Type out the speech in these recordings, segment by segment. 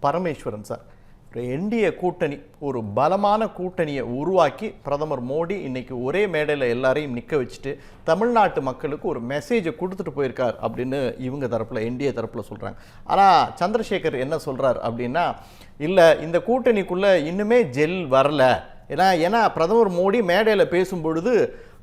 Parameswaran sir, NDA கூட்டணி ஒரு பலமான கூட்டணியை உருவாக்கி பிரதமர் மோடி இன்னைக்கு ஒரே மேடையில் எல்லாரையும் நிற்க வச்சுட்டு தமிழ்நாட்டு மக்களுக்கு ஒரு மெசேஜை கொடுத்துட்டு போயிருக்கார் அப்படின்னு இவங்க தரப்பில் என்டிஏ தரப்பில் சொல்கிறாங்க. ஆனால் சந்திரசேகர் என்ன சொல்கிறார் அப்படின்னா, இல்லை இந்த கூட்டணிக்குள்ளே இன்னுமே ஜெல் வரல. ஏன்னா பிரதமர் மோடி மேடையில் பேசும்பொழுது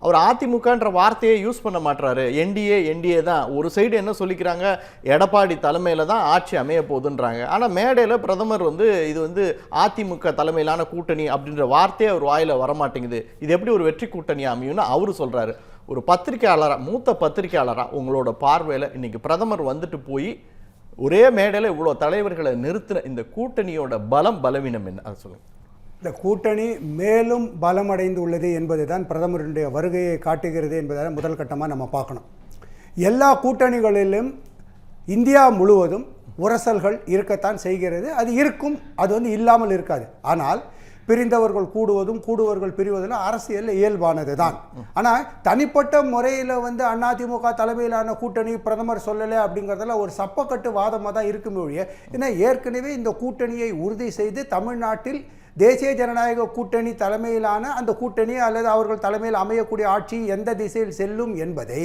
அவர் அதிமுகன்ற வார்த்தையை யூஸ் பண்ண மாட்டாரு. என்டிஏ தான். ஒரு சைடு என்ன சொல்லிக்கிறாங்க, எடப்பாடி தலைமையில் தான் ஆட்சி அமைய போகுதுன்றாங்க. ஆனால் மேடையில் பிரதமர் இது அதிமுக தலைமையிலான கூட்டணி அப்படின்ற வார்த்தையே அவர் வாயில் வரமாட்டேங்குது. இது எப்படி ஒரு வெற்றி கூட்டணி அமையும்னு அவரு சொல்கிறாரு. ஒரு பத்திரிகையாளராக, மூத்த பத்திரிகையாளராக உங்களோட பார்வையில் இன்னைக்கு பிரதமர் வந்துட்டு போய் ஒரே மேடையில் இவ்வளோ தலைவர்களை நிறுத்தின இந்த கூட்டணியோட பலவீனம் என்ன, அதை சொல்லுங்கள். இந்த கூட்டணி மேலும் பலமடைந்து உள்ளது என்பது தான் பிரதமருடைய வருகையை காட்டுகிறது என்பதை முதல் கட்டமாக நம்ம பார்க்கணும். எல்லா கூட்டணிகளிலும் இந்தியா முழுவதும் உரசல்கள் இருக்கத்தான் செய்கிறது. அது இருக்கும், அது இல்லாமல் இருக்காது. ஆனால் பிரிந்தவர்கள் கூடுவர்கள் பிரிவதில் அரசியல் இயல்பானது தான். ஆனால் தனிப்பட்ட முறையில் அதிமுக தலைமையிலான கூட்டணி பிரதமர் சொல்லலை அப்படிங்கிறதுல ஒரு சப்பக்கட்டு வாதமாக தான் இருக்குமே ஒழிய, ஏன்னா ஏற்கனவே இந்த கூட்டணியை உறுதி செய்து தமிழ்நாட்டில் தேசிய ஜனநாயக கூட்டணி தலைமையிலான அந்த கூட்டணி அல்லது அவர்கள் தலைமையில் அமையக்கூடிய ஆட்சி எந்த திசையில் செல்லும் என்பதை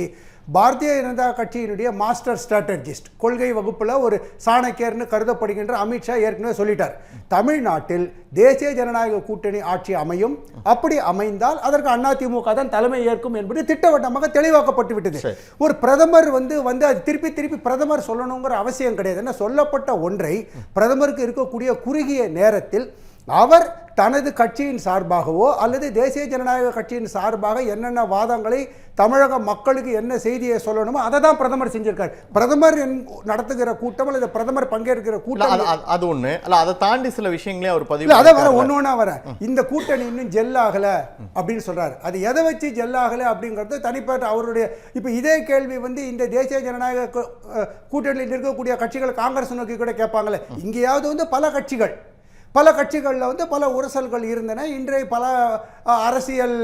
பாரதிய ஜனதா கட்சியினுடைய மாஸ்டர் ஸ்ட்ராட்டஜிஸ்ட், கொள்கை வகுப்பில் ஒரு சாணக்கியர்னு கருதப்படுகின்ற அமித்ஷா ஏற்கனவே சொல்லிட்டார். தமிழ்நாட்டில் தேசிய ஜனநாயக கூட்டணி ஆட்சி அமையும். அப்படி அமைந்தால் அதற்கு அதிமுக தான் தலைமை ஏற்கும் என்பது திட்டவட்டமாக தெளிவாக்கப்பட்டு விட்டது. ஒரு பிரதமர் அது திருப்பி பிரதமர் சொல்லணுங்கிற அவசியம் கிடையாது. என்ன, சொல்லப்பட்ட ஒன்றை பிரதமருக்கு இருக்கக்கூடிய குறுகிய நேரத்தில் அவர் தனது கட்சியின் சார்பாகவோ அல்லது தேசிய ஜனநாயக கட்சியின் சார்பாக என்னென்ன வாதங்களை தமிழக மக்களுக்கு என்ன செய்தியை சொல்லணுமோ அதை தான் பிரதமர் செஞ்சிருக்கார். பிரதமர் நடத்துகிற கூட்டம் அல்லது பிரதமர் பங்கேற்கிற கூட்டம் அது ஒண்ணு அல்ல. அதை தாண்டி சில விஷயங்களே அவர் பதிவு அதை வர ஒன்னொன்னா வர இந்த கூட்டணி இன்னும் ஜெல் ஆகல அப்படின்னு சொல்றாரு. அது எதை வச்சு ஜெல் ஆகல அப்படிங்கிறது தனிப்பட்ட அவருடைய. இப்ப இதே கேள்வி இந்த தேசிய ஜனநாயக கூட்டணியில் இருக்கக்கூடிய கட்சிகள் காங்கிரஸ் நோக்கி கூட கேட்பாங்களே. இங்கேயாவது பல கட்சிகளில் பல உரசல்கள் இருந்தன. இன்றைய பல அரசியல்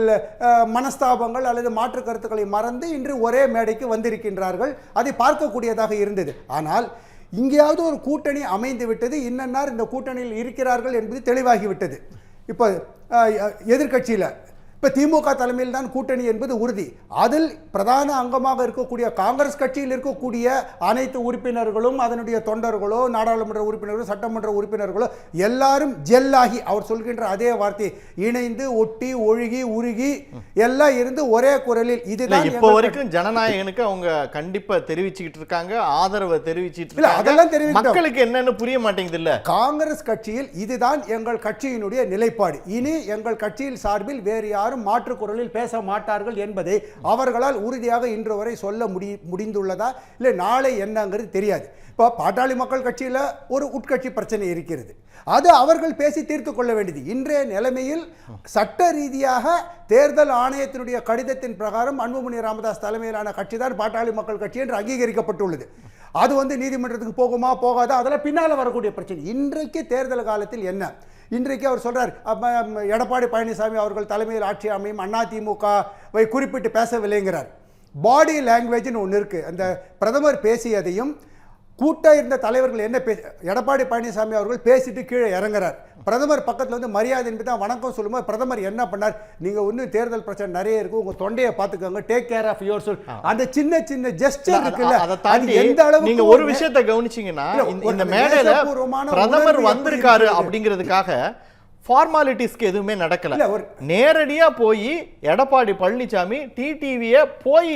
மனஸ்தாபங்கள் அல்லது மாற்று கருத்துக்களை மறந்து இன்று ஒரே மேடைக்கு வந்திருக்கின்றார்கள். அதை பார்க்கக்கூடியதாக இருந்தது. ஆனால் இங்கேயாவது ஒரு கூட்டணி அமைந்து விட்டது, இன்னன்னார் இந்த கூட்டணியில் இருக்கிறார்கள் என்பது தெளிவாகிவிட்டது. இப்போ எதிர்கட்சியில் இப்போ திமுக தலைமையில் தான் கூட்டணி என்பது உறுதி. அதில் பிரதான அங்கமாக இருக்கக்கூடிய காங்கிரஸ் கட்சியில் இருக்கக்கூடிய அனைத்து உறுப்பினர்களும் அதனுடைய தொண்டர்களோ நாடாளுமன்ற உறுப்பினர்களோ சட்டமன்ற உறுப்பினர்களோ எல்லாரும் ஜெல்லாகி, அவர் சொல்கின்ற அதே வார்த்தை, இணைந்து ஒட்டி ஒழுகி உருகி எல்லாம் இருந்து ஒரே குரலில் இதுதான் இப்போ வரைக்கும் ஜனநாயகனுக்கு அவங்க கண்டிப்பா தெரிவிச்சுக்கிட்டு இருக்காங்க, ஆதரவை தெரிவிச்சுட்டு இருக்காங்க. அதெல்லாம் தெரிவிக்க மக்களுக்கு என்னன்னு புரிய மாட்டேங்குது. இல்ல, காங்கிரஸ் கட்சியில் இதுதான் எங்கள் கட்சியினுடைய நிலைப்பாடு, இனி எங்கள் கட்சியில் சார்பில் வேறு மாற்று குரலில் பேச மாட்டார்கள் என்பதை அவர்களால் உறுதியாக இன்று வரை சொல்ல முடிந்துள்ளதா இல்லை நாளை என்னங்கிறது தெரியாது. இப்போ பாட்டாளி மக்கள் கட்சியில் ஒரு உட்கட்சி பிரச்சனை இருக்கிறது, அது அவர்கள் பேசி தீர்த்து கொள்ள வேண்டியது. இன்றைய நிலைமையில் சட்ட ரீதியாக தேர்தல் ஆணையத்தினுடைய கடிதத்தின் பிரகாரம் அன்புமணி ராமதாஸ் தலைமையிலான கட்சி தான் பாட்டாளி மக்கள் கட்சி என்று அங்கீகரிக்கப்பட்டுள்ளது. அது நீதிமன்றத்துக்கு போகுமா போகாதா அதெல்லாம் பின்னால் வரக்கூடிய பிரச்சனை. இன்றைக்கு தேர்தல் காலத்தில் என்ன, இன்றைக்கு அவர் சொல்றார், எடப்பாடி பழனிசாமி அவர்கள் தலைமையில் ஆட்சி அமையும், அதிமுகவை குறிப்பிட்டு பேசவில்லைங்கிறார். பாடி லாங்குவேஜ்னு ஒன்று இருக்கு. அந்த பிரதமர் பேசியதையும் கூட்ட இருந்த தலைவர்கள் என்ன எடப்பாடி பழனிசாமி அவர்கள் பேசிட்டு கீழே இறங்குறார். பிரதமர் பக்கத்தில் மரியாதை என்பது தான் வணக்கம் சொல்லும்போது பிரதமர் என்ன பண்ணார், நீங்க தேர்தல் பிரச்சனை நிறைய இருக்கு, உங்க தொண்டையை பார்த்துக்கோங்க, take care of yourself. அந்த சின்ன சின்ன ஜெஸ்டர் இருக்குல்ல, அதை தாண்டி எந்த அளவுக்கு நீங்க ஒரு விஷயத்தை கவனிச்சீங்கன்னா இந்த மேடையில பிரதமர் வந்திருக்காரு அப்படிங்கிறதுக்காக ஃபார்மாலிட்டிஸ்க்கு எதுவுமே நடக்கல. நேரடியா போய் எடப்பாடி பழனிசாமி டிடிவியை போய்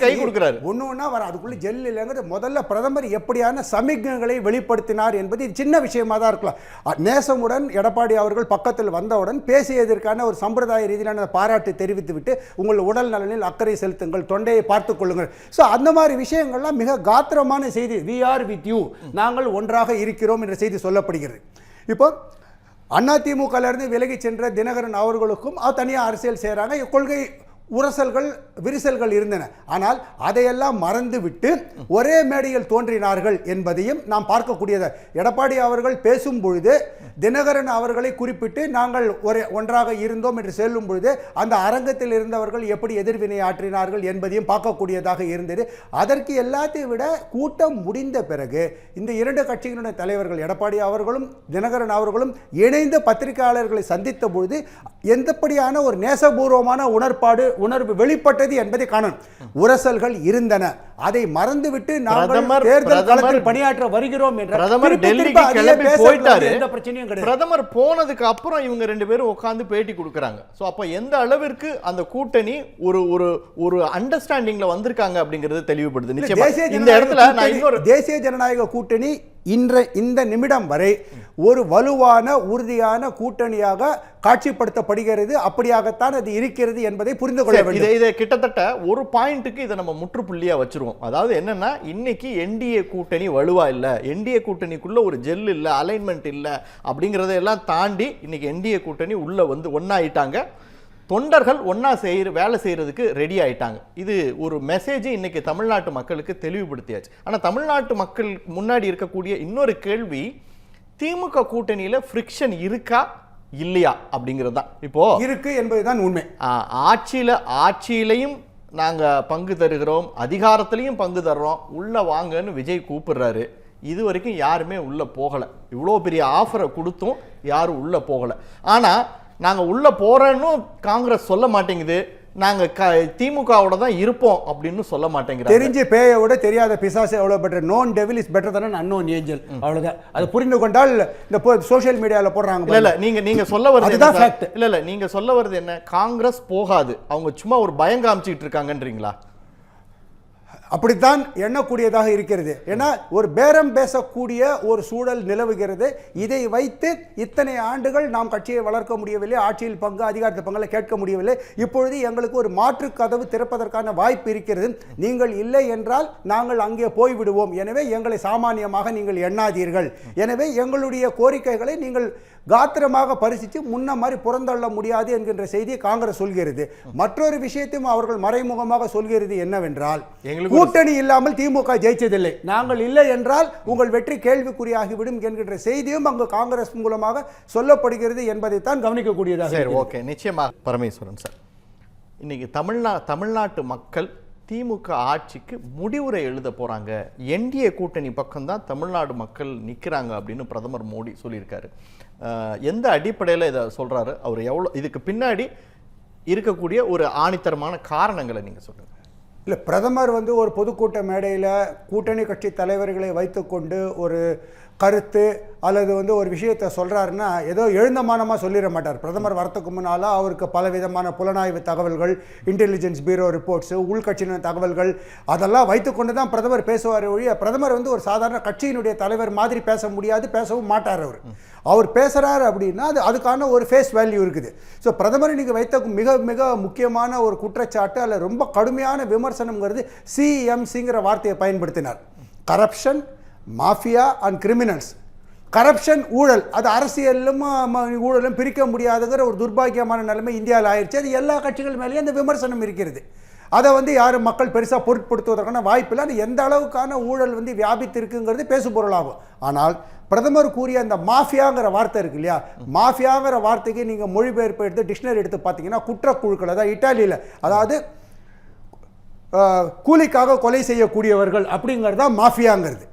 கை கொடுக்கிறாரு. ஒன்னொன்னா வர அதுக்குள்ள ஜெல் இல்லைங்கிறது. முதல்ல பிரதமர் எப்படியான சமிக்ஞைகளை வெளிப்படுத்தினார் என்பது சின்ன விஷயமா தான் இருக்கலாம். நேசமுடன் எடப்பாடி அவர்கள் பக்கத்தில் வந்தவுடன் பேசியதற்கான ஒரு சம்பிரதாய ரீதியிலான பாராட்டு தெரிவித்து விட்டு உங்கள் உடல் நலனில் அக்கறை செலுத்துங்கள், தொண்டையை பார்த்துக் கொள்ளுங்கள். ஸோ அந்த மாதிரி விஷயங்கள்லாம் மிக காத்திரமான செய்தி. வி ஆர் வித் யூ, நாங்கள் ஒன்றாக இருக்கிறோம் என்ற செய்தி சொல்லப்படுகிறது. இப்போ அதிமுகவிலிருந்து விலகி சென்ற தினகரன் அவர்களுக்கும் தனியாக அரசியல் செய்கிறாங்க. கொள்கை உரசல்கள் விரிசல்கள் இருந்தன. ஆனால் அதையெல்லாம் மறந்துவிட்டு ஒரே மேடையில் தோன்றினார்கள் என்பதையும் நாம் பார்க்கக்கூடியது. எடப்பாடி அவர்கள் பேசும் பொழுது தினகரன் அவர்களை குறிப்பிட்டு நாங்கள் ஒன்றாக இருந்தோம் என்று சொல்லும் பொழுது அந்த அரங்கத்தில் இருந்தவர்கள் எப்படி எதிர்வினை ஆற்றினார்கள் என்பதையும் பார்க்கக்கூடியதாக இருந்தது. அதற்கு எல்லாத்தையும் விட கூட்டம் முடிந்த பிறகு இந்த இரண்டு கட்சிகளுடைய தலைவர்கள் எடப்பாடி அவர்களும் தினகரன் அவர்களும் இணைந்து பத்திரிகையாளர்களை சந்தித்த பொழுது எந்தபடியான ஒரு நேசபூர்வமான உணர்வு வெளிப்பட்டது என்பதை காணணும். உரசல்கள் இருந்தன, அதை மறந்துவிட்டு நாங்கள் தேர்தல் களத்தில் பணியாற்ற வருகிறோம் என்ற பிரதமர் டெல்லிக்கு கிளம்பி போயிட்டாரு. எந்த பிரச்சனையும் கிடையாது. பிரதமர் போனதுக்கு அப்புறம் இவங்க ரெண்டு பேரும் உட்கார்ந்து பேட்டி கொடுக்கறாங்க. சோ அப்ப எந்த அளவிற்கு அந்த கூட்டணி ஒரு ஒரு ஒரு அண்டர்ஸ்டாண்டிங்ல வந்திருக்காங்க அப்படிங்கிறது தெளிவுபடுது. நிச்சயமா இந்த இடத்துல நான் இன்னொரு தேசிய ஜனநாயக கூட்டணி இந்த நிமிடம் வரை ஒரு வலுவான உறுதியான கூட்டணியாக காட்சிப்படுத்தப்படுகிறது. அப்படியாகத்தான் அது இருக்கிறது என்பதை புரிந்து கொள்ள வேண்டும். இதை கிட்டத்தட்ட ஒரு பாயிண்ட்டுக்கு இதை நம்ம முற்றுப்புள்ளியா வச்சிருவோம். அதாவது என்னன்னா, இன்னைக்கு என்டிஏ கூட்டணி வலுவா இல்ல, என்டிஏ கூட்டணிக்குள்ள ஒரு ஜெல் இல்ல, அலைன்மெண்ட் இல்ல அப்படிங்கறதெல்லாம் தாண்டி இன்னைக்கு என்டிஏ கூட்டணி உள்ள வந்து ஒன்னாயிட்டாங்க. தொண்டர்கள் ஒன்னா வேலை செய்யறதுக்கு ரெடி ஆயிட்டாங்க. இது ஒரு மெசேஜ் இன்னைக்கு தமிழ்நாட்டு மக்களுக்கு தெளிவுபடுத்தியாச்சு. ஆனா தமிழ்நாட்டு மக்கள் முன்னாடி இருக்கக்கூடிய இன்னொரு கேள்வி, திமுக கூட்டணியில ஃப்ரிக்ஷன் இருக்கா இல்லையா அப்படிங்கிறது தான். இப்போ இருக்கு என்பதுதான் உண்மை. ஆட்சியிலையும் நாங்க பங்கு தருகிறோம், அதிகாரத்திலையும் பங்கு தர்றோம், உள்ள வாங்கன்னு விஜய் கூப்பிடுறாரு. இது வரைக்கும் யாருமே உள்ள போகல. இவ்வளோ பெரிய ஆஃபரை கொடுத்தும் யாரும் உள்ள போகல. ஆனா நாங்க உள்ள போறோன்னு காங்கிரஸ் சொல்ல மாட்டேங்குது. நாங்க திமுகவோட தான் இருப்போம் அப்படின்னு சொல்ல மாட்டேங்கிறாங்க. தெரிஞ்ச பேயோட தெரியாத பிசாசு எவ்வளவு better. Known devil is better than unknown angel. அவ்வளவுதான். அது புரிந்து கொண்டால் இந்த சோஷியல் மீடியால போடுறாங்க. இல்ல நீங்க சொல்ல வருது இல்ல நீங்க சொல்ல வருது என்ன, காங்கிரஸ் போகாது, அவங்க சும்மா ஒரு பயம் காமிச்சிட்டு இருக்காங்கன்றீங்களா? அப்படித்தான் எண்ணக்கூடியதாக இருக்கிறது. ஏன்னா ஒரு பேரம் பேசக்கூடிய ஒரு சூழல் நிலவுகிறது. இதை வைத்து இத்தனை ஆண்டுகள் நாம் கட்சியை வளர்க்க முடியவில்லை, ஆட்சியில் பங்கு அதிகாரத்தில் பங்களை கேட்க முடியவில்லை. இப்பொழுது எங்களுக்கு ஒரு மாற்று கதவு திறப்பதற்கான வாய்ப்பு இருக்கிறது. நீங்கள் இல்லை என்றால் நாங்கள் அங்கே போய்விடுவோம். எனவே எங்களை சாமானியமாக நீங்கள் எண்ணாதீர்கள். எனவே எங்களுடைய கோரிக்கைகளை நீங்கள் காத்திரமாக பரிசித்து முன்ன மாதிரி புறந்தள்ள முடியாது என்கின்ற செய்தியை காங்கிரஸ் சொல்கிறது. மற்றொரு விஷயத்தையும் அவர்கள் மறைமுகமாக சொல்கிறது என்னவென்றால், கூட்டணி இல்லாமல் திமுக ஜெயிச்சதில்லை, நாங்கள் இல்லை என்றால் உங்கள் வெற்றி கேள்விக்குறியாகிவிடும் என்கின்ற செய்தியும் அங்கு காங்கிரஸ் மூலமாக சொல்லப்படுகிறது என்பதைத்தான் கவனிக்கக்கூடியதாக. சரி, ஓகே, நிச்சயமாக. பரமேஸ்வரன் சார், இன்னைக்கு தமிழ்நாட்டு மக்கள் திமுக ஆட்சிக்கு முடிவுரை எழுத போறாங்க, என்டிஏ கூட்டணி பக்கம் தான் தமிழ்நாடு மக்கள் நிற்கிறாங்க அப்படின்னு பிரதமர் மோடி சொல்லியிருக்காரு. எந்த அடிப்படையில் இதை சொல்றாரு, அவர் எவ்வளோ இதுக்கு பின்னாடி இருக்கக்கூடிய ஒரு ஆணித்தரமான காரணங்களை நீங்க சொல்லுங்க. இல்லை, பிரதமர் ஒரு பொதுக்கூட்ட மேடையில் கூட்டணி கட்சி தலைவர்களை வைத்துக்கொண்டு ஒரு கருத்து அல்லது ஒரு விஷயத்தை சொல்கிறாருன்னா ஏதோ எழுந்தமானமாக சொல்லிட மாட்டார். பிரதமர் வரத்துக்கு முன்னால் அவருக்கு பலவிதமான புலனாய்வு தகவல்கள், இன்டெலிஜென்ஸ் பியூரோ ரிப்போர்ட்ஸு, உள்கட்சியின தகவல்கள் அதெல்லாம் வைத்துக்கொண்டு தான் பிரதமர் பேசுவார் ஒழிய, பிரதமர் ஒரு சாதாரண கட்சியினுடைய தலைவர் மாதிரி பேச முடியாது, பேசவும் மாட்டார். அவர் பேசுகிறார் அப்படின்னா அதுக்கான ஒரு ஃபேஸ் வேல்யூ இருக்குது. ஸோ பிரதமர் இன்றைக்கி வைத்த மிக மிக முக்கியமான ஒரு குற்றச்சாட்டு அல்ல ரொம்ப கடுமையான விமர்சனங்கிறது சிஎம்சிங்கிற வார்த்தையை பயன்படுத்தினார். Corruption, mafia and criminals. Corruption, ஊழல், அது அரசியலும் ஊழலும் பிரிக்க முடியாதுங்கிற ஒரு துர்பாகியமான நிலைமை இந்தியாவில் ஆயிடுச்சு. அது எல்லா கட்சிகள் மேலேயும் அந்த விமர்சனம் இருக்கிறது. அதை யாரும் மக்கள் பெருசாக பொருட்படுத்துவதற்கான வாய்ப்பில்லை. அது எந்த அளவுக்கான ஊழல் வியாபித்திருக்குங்கிறது பேசுபொருளாகும். ஆனால் பிரதமர் கூறிய அந்த மாஃபியாங்கிற வார்த்தை இருக்கு இல்லையா, மாஃபியாங்கிற வார்த்தைக்கு நீங்கள் மொழிபெயர்ப்பு எடுத்து டிக்ஷனரி எடுத்து பார்த்தீங்கன்னா குற்றக்குழுக்கள், அதாவது இட்டாலியில், அதாவது கூலிக்காக கொலை செய்யக்கூடியவர்கள் அப்படிங்கிறது தான் மாஃபியாங்கிறது.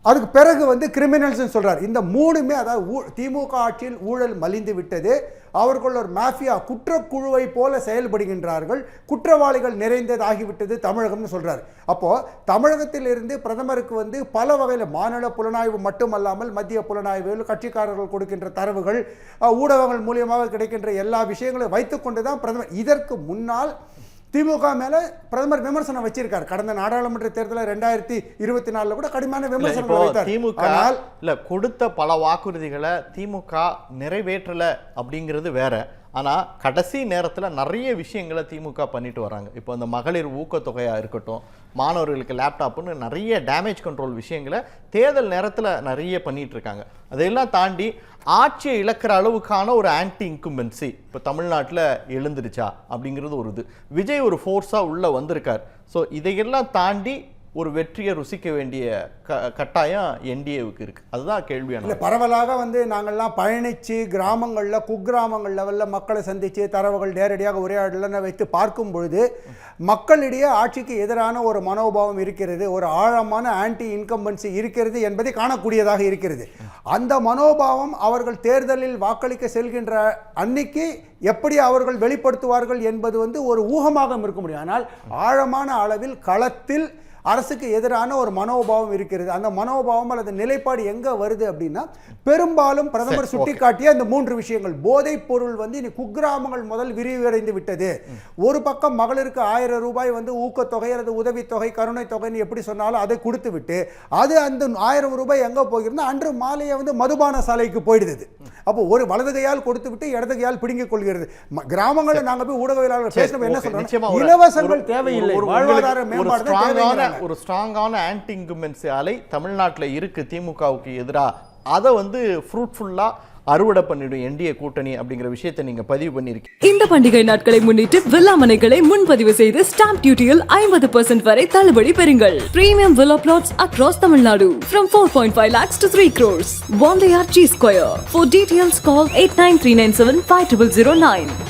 அதுக்கு பிறகு கிரிமினல்ஸ் சொல்றார். இந்த மூணுமே, அதாவது திமுக ஆட்சியில் ஊழல் மலிந்து விட்டது, அவர்கள் ஒரு மாஃபியா குற்றக்குழுவை போல செயல்படுகின்றார்கள், குற்றவாளிகள் நிறைந்ததாகிவிட்டது தமிழகம்னு சொல்றாரு. அப்போ தமிழகத்தில் இருந்து பிரதமருக்கு பல வகையில் மாநில புலனாய்வு மட்டுமல்லாமல் மத்திய புலனாய்வு, கட்சிக்காரர்கள் கொடுக்கின்ற தரவுகள், ஊடகங்கள் மூலியமாக கிடைக்கின்ற எல்லா விஷயங்களையும் வைத்துக்கொண்டு தான் பிரதமர். இதற்கு முன்னால் திமுக மேல பிரதமர் விமர்சனம் வச்சிருக்காரு. கடந்த நாடாளுமன்ற தேர்தலில் 2024 கூட கடுமையான விமர்சனம் வைத்தார். திமுக இல்ல கொடுத்த பல வாக்குறுதிகளை திமுக நிறைவேற்றல அப்படிங்கிறது வேற. ஆனால் கடைசி நேரத்தில் நிறைய விஷயங்களை திமுக பண்ணிட்டு வராங்க. இப்போ இந்த மகளிர் ஊக்கத்தொகையாக இருக்கட்டும், மாணவர்களுக்கு லேப்டாப்புன்னு நிறைய டேமேஜ் கண்ட்ரோல் விஷயங்களை தேர்தல் நேரத்தில் நிறைய பண்ணிட்டு இருக்காங்க. அதையெல்லாம் தாண்டி ஆட்சியை இழக்கிற அளவுக்கான ஒரு ஆன்டி இன்கும்பன்சி இப்போ தமிழ்நாட்டில் எழுந்துருச்சா அப்படிங்கிறது ஒரு இது. விஜய் ஒரு ஃபோர்ஸாக உள்ளே வந்திருக்கார். ஸோ இதையெல்லாம் தாண்டி ஒரு வெற்றியை ருசிக்க வேண்டிய கட்டாயம் என்டிஏவுக்கு இருக்கு. அதுதான் கேள்வியான. இல்லை, பரவலாக நாங்கள்லாம் பயணித்து கிராமங்களில் குக்கிராமங்கள் லெவலில் மக்களை சந்தித்து தரவுகள் நேரடியாக உரையாடலன்னு வைத்து பார்க்கும் பொழுது மக்களிடையே ஆட்சிக்கு எதிரான ஒரு மனோபாவம் இருக்கிறது, ஒரு ஆழமான ஆன்டி இன்கம்பன்சி இருக்கிறது என்பதை காணக்கூடியதாக இருக்கிறது. அந்த மனோபாவம் அவர்கள் தேர்தலில் வாக்களிக்க செல்கின்ற அன்னைக்கு எப்படி அவர்கள் வெளிப்படுத்துவார்கள் என்பது ஒரு ஊகமாக இருக்க முடியும். ஆனால் ஆழமான அளவில் களத்தில் அரசுக்கு எதிரான ஒரு மனோபாவம் இருக்கிறது. அந்த மனோபாவம் அல்லது நிலைப்பாடு எங்க வருது அப்படின்னா, பெரும்பாலும் பிரதமர் சுட்டிக்காட்டிய அந்த 3 விஷயங்கள். போதைப் பொருள் இனி குக்கிராமங்கள் முதல் விரிவடைந்து விட்டது. ஒரு பக்கம் மகளிருக்கு 1000 ரூபாய் ஊக்கத்தொகை அல்லது உதவித்தொகை கருணை தொகைன்னு எப்படி சொன்னாலும் அதை கொடுத்து விட்டு அது அந்த 1000 ரூபாய் எங்க போகிறதுனா அன்று மாலையை மதுபான சாலைக்கு போயிடுது. அப்போ ஒரு வலது கையால் கொடுத்து விட்டு இடது கையால் பிடுங்கிக் கொள்கிறது. கிராமங்களில் நாங்க போய் ஊடகவியலாளர்கள் பேசணும், என்ன சொல்றோம், இலவசங்கள் தேவையில்லை, வாழ்வாதார மேம்பாடு தேவையில்லை. ஒரு ஸ்ட்ராங்கான ஆன்டி இன்கும்பன்சி அலை தமிழ்நாட்டில் இருக்கு திமுகவுக்கு எதிராக. அதை ஃப்ரூட்ஃபுல்லா அறுவடை பண்ணிடும் என்டிஏ கூட்டணி அப்படிங்கிற விஷயத்தை நீங்க பதிவு பண்ணிருக்கீங்க. இந்த பண்டிகை நாட்களை முன்னிட்டு வில்லா மனைகளை முன்பதிவு செய்து ஸ்டாம்ப் டியூட்டியில் 50% வரை தள்ளுபடி பெறுங்கள். Premium villa plots across Tamil Nadu from 4.5 lakhs to 3 crores. One layer G Square. For details call 8939750009.